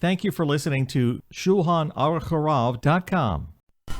Thank you for listening to Shulchanaruchharav.com.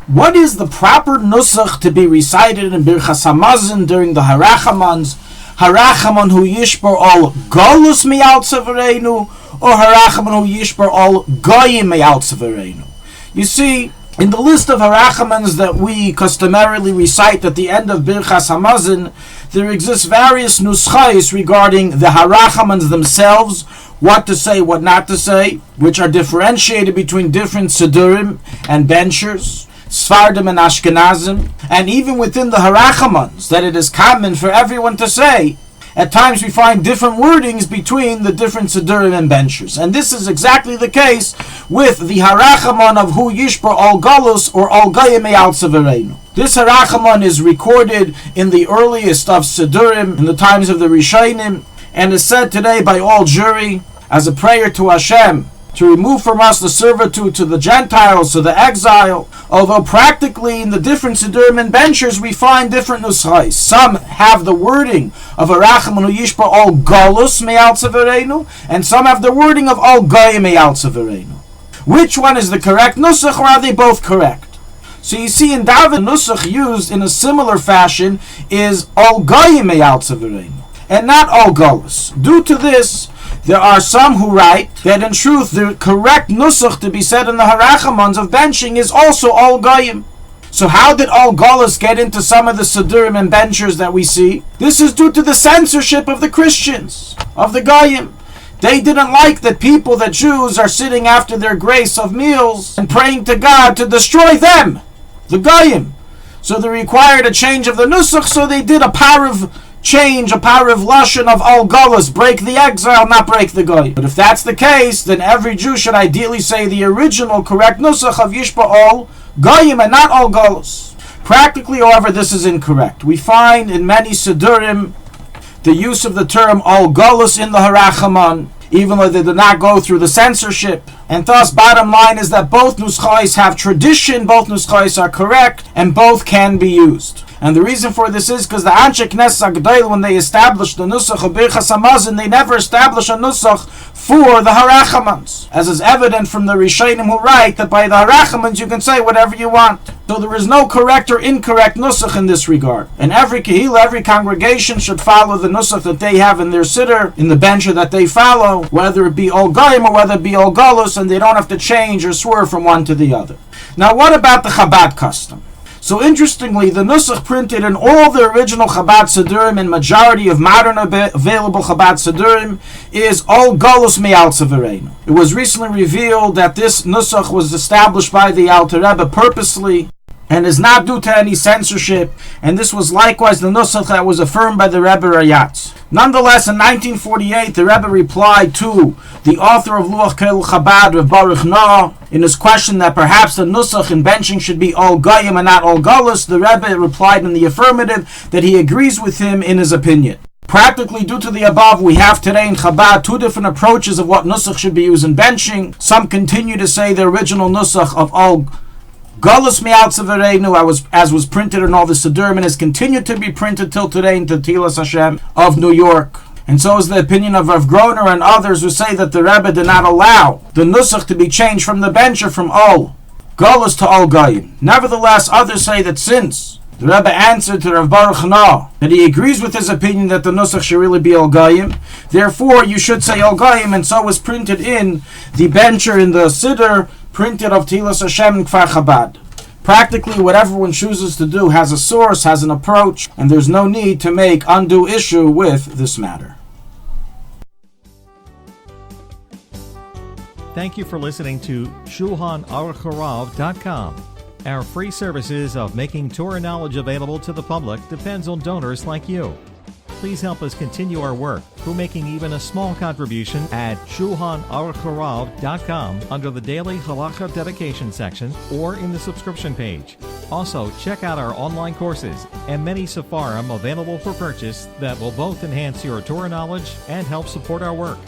What is the proper Nussach to be recited in Birchas Hamazon during the Harachamans? Harachaman hu yishbar al Galus miyal tzavarenu, or Harachaman hu yishbar al Goyim miyal tzavarenu? You see, in the list of Harachamans that we customarily recite at the end of Birchas Hamazon, there exists various nuschais regarding the Harachamans themselves, what to say, what not to say, which are differentiated between different Sidurim and Benchers, Sfardim and Ashkenazim, and even within the Harachamans, that it is common for everyone to say. At times we find different wordings between the different Sidurim and Benchers. And this is exactly the case with the Harachaman of Hu Yishbar Al Galus or Al Goyim Al Tzavarenu. This Harachaman is recorded in the earliest of Sidurim, in the times of the Rishonim, and is said today by all Jewry as a prayer to Hashem to remove from us the servitude to the Gentiles, to the exile. Although practically in the different Sidurim and Benchers we find different nuschais. Some have the wording of Harachaman hu yishbar al Galus me'al tzavarenu, and some have the wording of al Goyim me'al tzavarenu. Which one is the correct Nussach, or are they both correct? So you see, in David, Nussach used in a similar fashion is al Goyim me'al tzavarenu, and not al Galus. Due to this, there are some who write that in truth the correct Nussach to be said in the Harachamans of benching is also Al Goyim. So how did Al Galus get into some of the Sidurim and Benchers that we see? This is due to the censorship of the Christians, of the Goyim. They didn't like that people, that Jews, are sitting after their grace of meals and praying to God to destroy them, the Goyim. So they required a change of the Nussach, so they did a parav change, a parav lashon of Al Galus, break the exile, not break the Goyim. But if that's the case, then every Jew should ideally say the original correct Nussach of Yishba Al Goyim and not Al Galus. Practically, however, this is incorrect. We find in many Sidurim the use of the term Al Galus in the Harachaman, even though they did not go through the censorship. And thus, bottom line is that both nuschais have tradition, both nuschais are correct, and both can be used. And the reason for this is because the Anshe Knesset HaGedolah, when they established the Nussach of Birchas Hamazon, they never established a Nussach for the Harachamans, as is evident from the Rishonim who write that by the Harachamans you can say whatever you want. So there is no correct or incorrect Nussach in this regard. And every Kehillah, every congregation should follow the Nussach that they have in their Siddur, in the bencher that they follow, whether it be Al Goyim or whether it be Al Galus, and they don't have to change or swerve from one to the other. Now what about the Chabad custom? So interestingly, the Nussach printed in all the original Chabad Sidurim and majority of modern available Chabad Sidurim is Al Galus me'al tzavarenu. It was recently revealed that this Nussach was established by the Alter Rebbe purposely and is not due to any censorship, and this was likewise the Nussach that was affirmed by the Rebbe Rayatz. Nonetheless, in 1948, the Rebbe replied to the author of Luach Kel Chabad, Rav Baruch Noah, in his question that perhaps the Nussach in benching should be Al Goyim and not Al Galus. The Rebbe replied in the affirmative that he agrees with him in his opinion. Practically, due to the above, we have today in Chabad two different approaches of what Nussach should be used in benching. Some continue to say the original Nussach of Al Galus me'al tzavarenu, as was printed in all the Sidurim and has continued to be printed till today in Tilas Hashem of New York. And so is the opinion of Rav Groner and others who say that the Rebbe did not allow the Nussach to be changed from the bencher from Al Galus to Al Goyim. Nevertheless, others say that since the Rebbe answered to Rav Baruch Noah that he agrees with his opinion that the Nussach should really be Al Goyim, therefore you should say Al Goyim, and so was printed in the bencher in the Siddur printed of Tilas Hashem in Kfar Chabad. Practically, whatever one chooses to do has a source, has an approach, and there's no need to make undue issue with this matter. Thank you for listening to Shulchanaruchharav.com. Our free services of making Torah knowledge available to the public depends on donors like you. Please help us continue our work through making even a small contribution at Shulchanaruchharav.com under the Daily Halacha Dedication section or in the subscription page. Also, check out our online courses and many Sefarim available for purchase that will both enhance your Torah knowledge and help support our work.